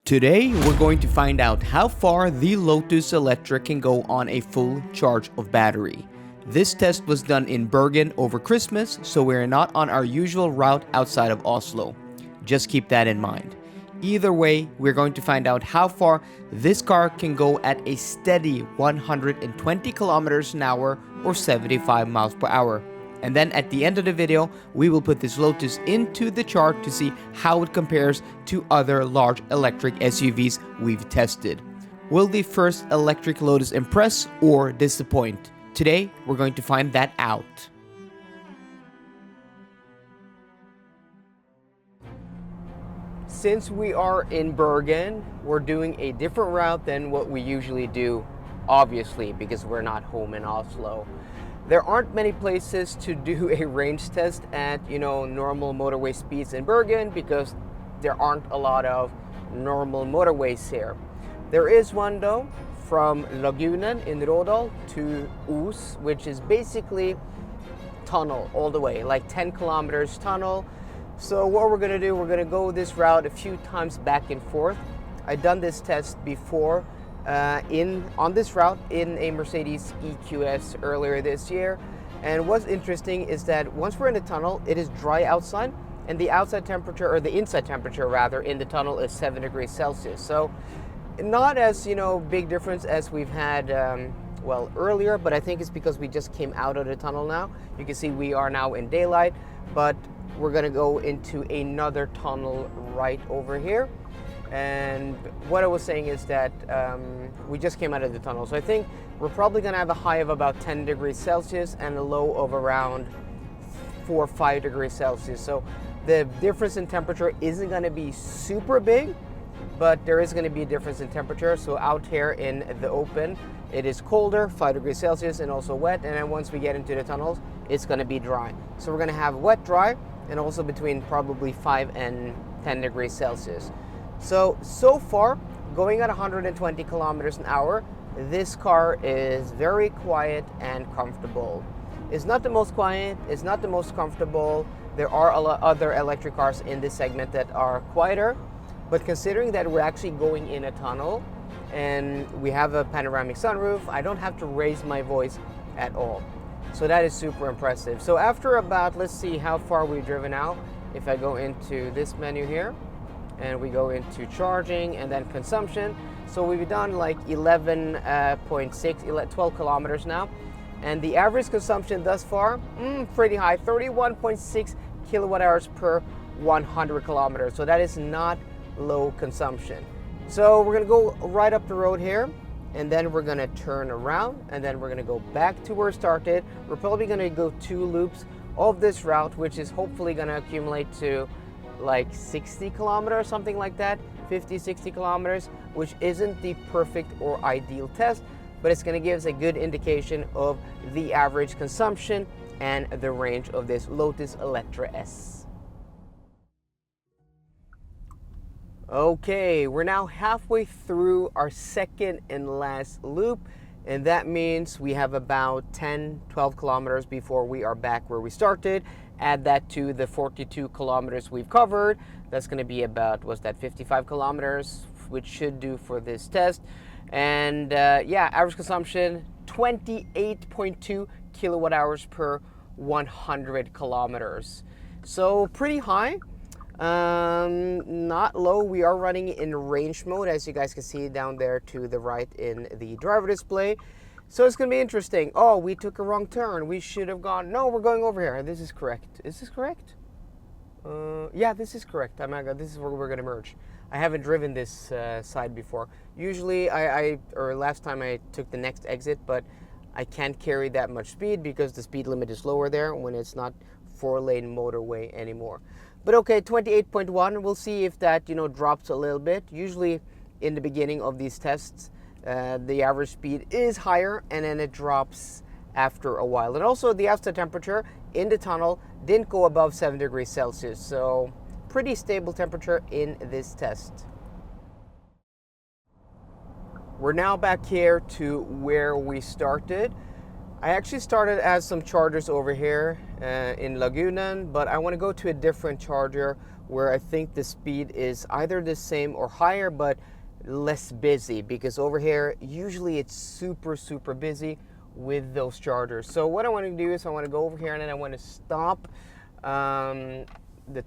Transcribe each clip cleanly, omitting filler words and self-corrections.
Today, we're going to find out how far the Lotus Eletre can go on a full charge of battery. This test was done in Bergen over Christmas, so we're not on our usual route outside of Oslo. Just keep that in mind. Either way, we're going to find out how far this car can go at a steady 120 kilometers an hour or 75 miles per hour. And then at the end of the video, we will put this Lotus into the chart to see how it compares to other large electric SUVs we've tested. Will the first electric Lotus impress or disappoint? Today, we're going to find that out. Since we are in Bergen, we're doing a different route than what we usually do, obviously, because we're not home in Oslo. There aren't many places to do a range test at, normal motorway speeds in Bergen because there aren't a lot of normal motorways here. There is one though, from Lagunen in Rådal to Os, which is basically tunnel all the way, like 10 kilometers tunnel. So what we're gonna do, we're gonna go this route a few times back and forth. I've done this test before on this route in a Mercedes EQS earlier this year. And what's interesting is that once we're in the tunnel, it is dry outside, and the outside temperature, or the inside temperature rather, in the tunnel is 7 degrees Celsius. So not as, big difference as we've had earlier, but I think it's because we just came out of the tunnel now. You can see we are now in daylight, but we're gonna go into another tunnel right over here. And what I was saying is that we just came out of the tunnel. So I think we're probably gonna have a high of about 10 degrees Celsius and a low of around 4 or 5 degrees Celsius. So the difference in temperature isn't gonna be super big, but there is gonna be a difference in temperature. So out here in the open, it is colder, 5 degrees Celsius, and also wet. And then once we get into the tunnels, it's gonna be dry. So we're gonna have wet, dry, and also between probably 5 and 10 degrees Celsius. So far, going at 120 kilometers an hour, this car is very quiet and comfortable. It's not the most quiet, it's not the most comfortable. There are a lot other electric cars in this segment that are quieter, but considering that we're actually going in a tunnel and we have a panoramic sunroof, I don't have to raise my voice at all. So that is super impressive. So after about, let's see how far we've driven out. If I go into this menu here, and we go into charging and then consumption. So we've done like 12 kilometers now. And the average consumption thus far, pretty high, 31.6 kilowatt hours per 100 kilometers. So that is not low consumption. So we're gonna go right up the road here, and then we're gonna turn around, and then we're gonna go back to where we started. We're probably gonna go 2 loops of this route, which is hopefully gonna accumulate to like 60 kilometers, something like that, 50, 60 kilometers, which isn't the perfect or ideal test, but it's gonna give us a good indication of the average consumption and the range of this Lotus Eletre S. Okay, we're now halfway through our second and last loop, and that means we have about 10, 12 kilometers before we are back where we started. Add that to the 42 kilometers we've covered. That's gonna be about, 55 kilometers, which should do for this test. And average consumption, 28.2 kilowatt hours per 100 kilometers. So pretty high, not low. We are running in range mode, as you guys can see down there to the right in the driver display. So it's going to be interesting. Oh, we took a wrong turn. We should have gone. No, we're going over here. This is correct. Is this correct? Yeah, this is correct. Oh my God, this is where we're going to merge. I haven't driven this side before. Usually, last time I took the next exit, but I can't carry that much speed because the speed limit is lower there when it's not 4-lane motorway anymore. But okay, 28.1. We'll see if that drops a little bit. Usually, in the beginning of these tests, the average speed is higher and then it drops after a while. And also the outside temperature in the tunnel didn't go above 7 degrees Celsius. So pretty stable temperature in this test. We're now back here to where we started. I actually started as some chargers over here in Laguna, but I want to go to a different charger where I think the speed is either the same or higher, but less busy, because over here usually it's super busy with those chargers. So what I want to do is I want to go over here and then I want to stop the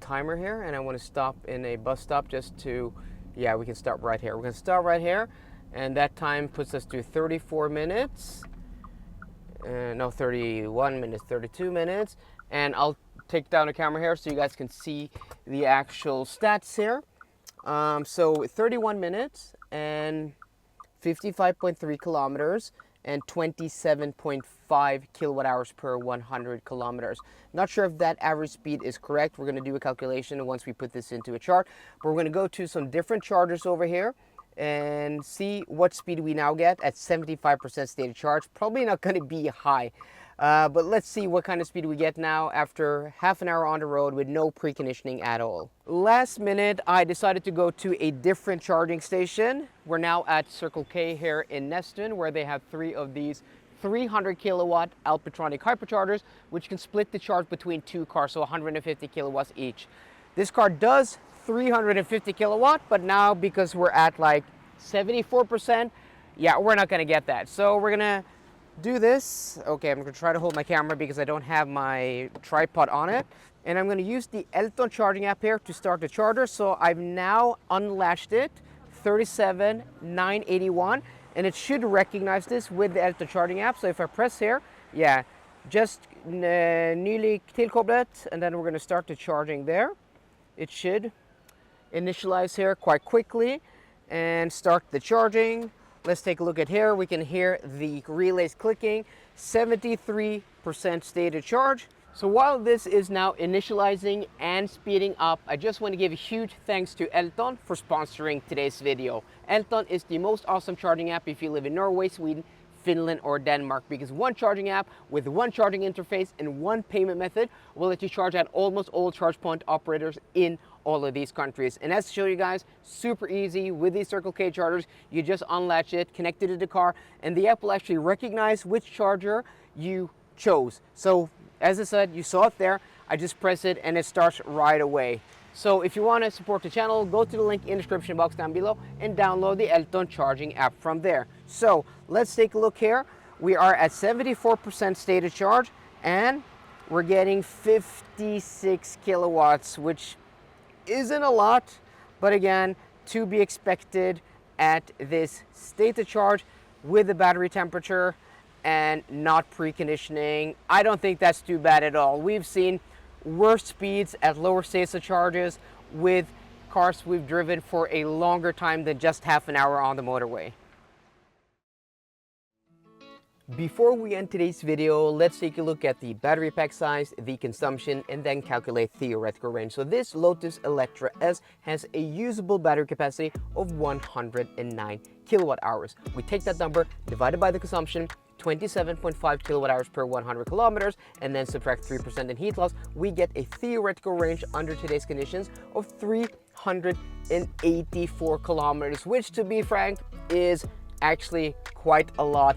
timer here, and I want to stop in a bus stop just to, yeah, we can stop right here. We're going to start right here, and that time puts us to 34 minutes. No, 31 minutes, 32 minutes. And I'll take down the camera here so you guys can see the actual stats here. So 31 minutes and 55.3 kilometers and 27.5 kilowatt hours per 100 kilometers. Not sure if that average speed is correct. We're going to do a calculation once we put this into a chart. But we're going to go to some different chargers over here and see what speed we now get at 75% stated charge. Probably not going to be high, but let's see what kind of speed we get now after half an hour on the road with no preconditioning at all. Last minute, I decided to go to a different charging station. We're now at Circle K here in Neston, where they have 3 of these 300 kilowatt Alpitronic hyperchargers, which can split the charge between 2 cars, so 150 kilowatts each. This car does 350 kilowatt, but now because we're at like 74%, yeah, we're not gonna get that. So we're gonna do this. Okay, I'm gonna try to hold my camera because I don't have my tripod on it. And I'm gonna use the Elton charging app here to start the charger. So I've now unlatched it, 37,981, and it should recognize this with the Elton charging app. So if I press here, yeah, just nylig tillkopplat, and then we're gonna start the charging there. It should initialize here quite quickly and start the charging. Let's take a look at here. We can hear the relays clicking, 73% stated charge. So while this is now initializing and speeding up, I just want to give a huge thanks to Elton for sponsoring today's video. Elton is the most awesome charging app if you live in Norway, Sweden, Finland or Denmark, because one charging app with one charging interface and one payment method will let you charge at almost all charge point operators in all of these countries. And as to show you guys, super easy with these Circle K chargers. You just unlatch it, connect it to the car, and the app will actually recognize which charger you chose. So as I said, you saw it there, I just press it and it starts right away. So if you want to support the channel, go to the link in the description box down below and download the Elton charging app from there. So let's take a look here. We are at 74% stated charge and we're getting 56 kilowatts, which isn't a lot, but again, to be expected at this stated charge with the battery temperature and not preconditioning. I don't think that's too bad at all. We've seen worse speeds at lower states of charges with cars we've driven for a longer time than just half an hour on the motorway. Before we end today's video, let's take a look at the battery pack size, the consumption, and then calculate theoretical range. So this Lotus Eletre S has a usable battery capacity of 109 kilowatt hours. We take that number divided by the consumption, 27.5 kilowatt hours per 100 kilometers, and then subtract 3% in heat loss, we get a theoretical range under today's conditions of 384 kilometers, which, to be frank, is actually quite a lot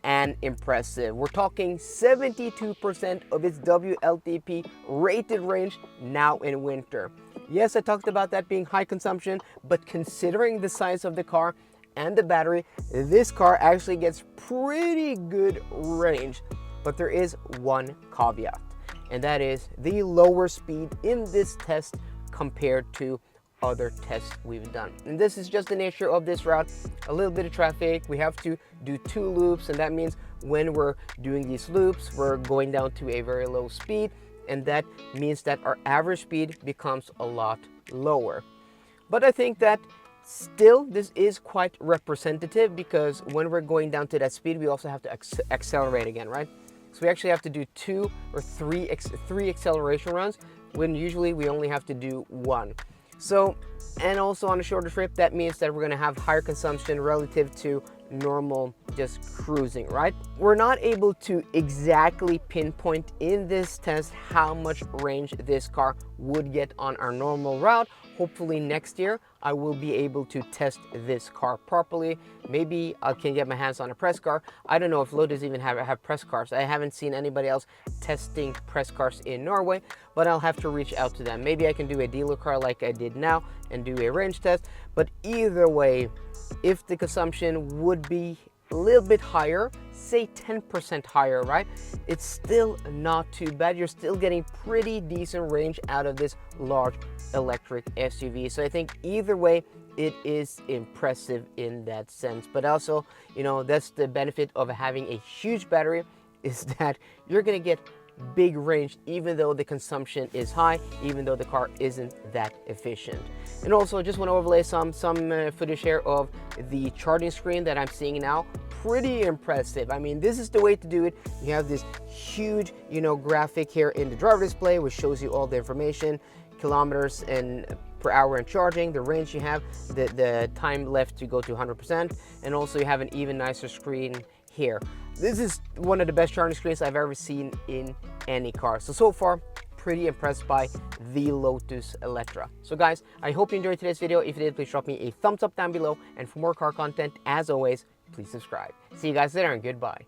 and impressive. We're talking 72% of its WLTP rated range now in winter. Yes, I talked about that being high consumption, but considering the size of the car and the battery, this car actually gets pretty good range. But there is one caveat, and that is the lower speed in this test compared to other tests we've done. And this is just the nature of this route. A little bit of traffic, we have to do 2 loops, and that means when we're doing these loops, we're going down to a very low speed, and that means that our average speed becomes a lot lower. But I think that still this is quite representative, because when we're going down to that speed, we also have to accelerate again, right? So we actually have to do 2 or 3 acceleration runs, when usually we only have to do 1. So, and also on a shorter trip, that means that we're going to have higher consumption relative to normal just cruising, right? We're not able to exactly pinpoint in this test how much range this car would get on our normal route. Hopefully next year I will be able to test this car properly. Maybe I can get my hands on a press car. I don't know if Lotus even have press cars. I haven't seen anybody else testing press cars in Norway, but I'll have to reach out to them. Maybe I can do a dealer car like I did now and do a range test. But either way, if the consumption would be a little bit higher, say 10% higher, right? It's still not too bad. You're still getting pretty decent range out of this large electric SUV. So I think either way, it is impressive in that sense. But also, you know, that's the benefit of having a huge battery, is that you're gonna get big range even though the consumption is high, even though the car isn't that efficient. And also just want to overlay some footage here of the charging screen that I'm seeing now. Pretty impressive. I mean, this is the way to do it. You have this huge, you know, graphic here in the driver display which shows you all the information, kilometers and per hour in charging, the range you have, the time left to go to 100%, and also you have an even nicer screen here. This is one of the best charging screens I've ever seen in any car. So far, pretty impressed by the Lotus Eletre. So guys, I hope you enjoyed today's video. If you did, please drop me a thumbs up down below. And for more car content, as always, please subscribe. See you guys later and goodbye.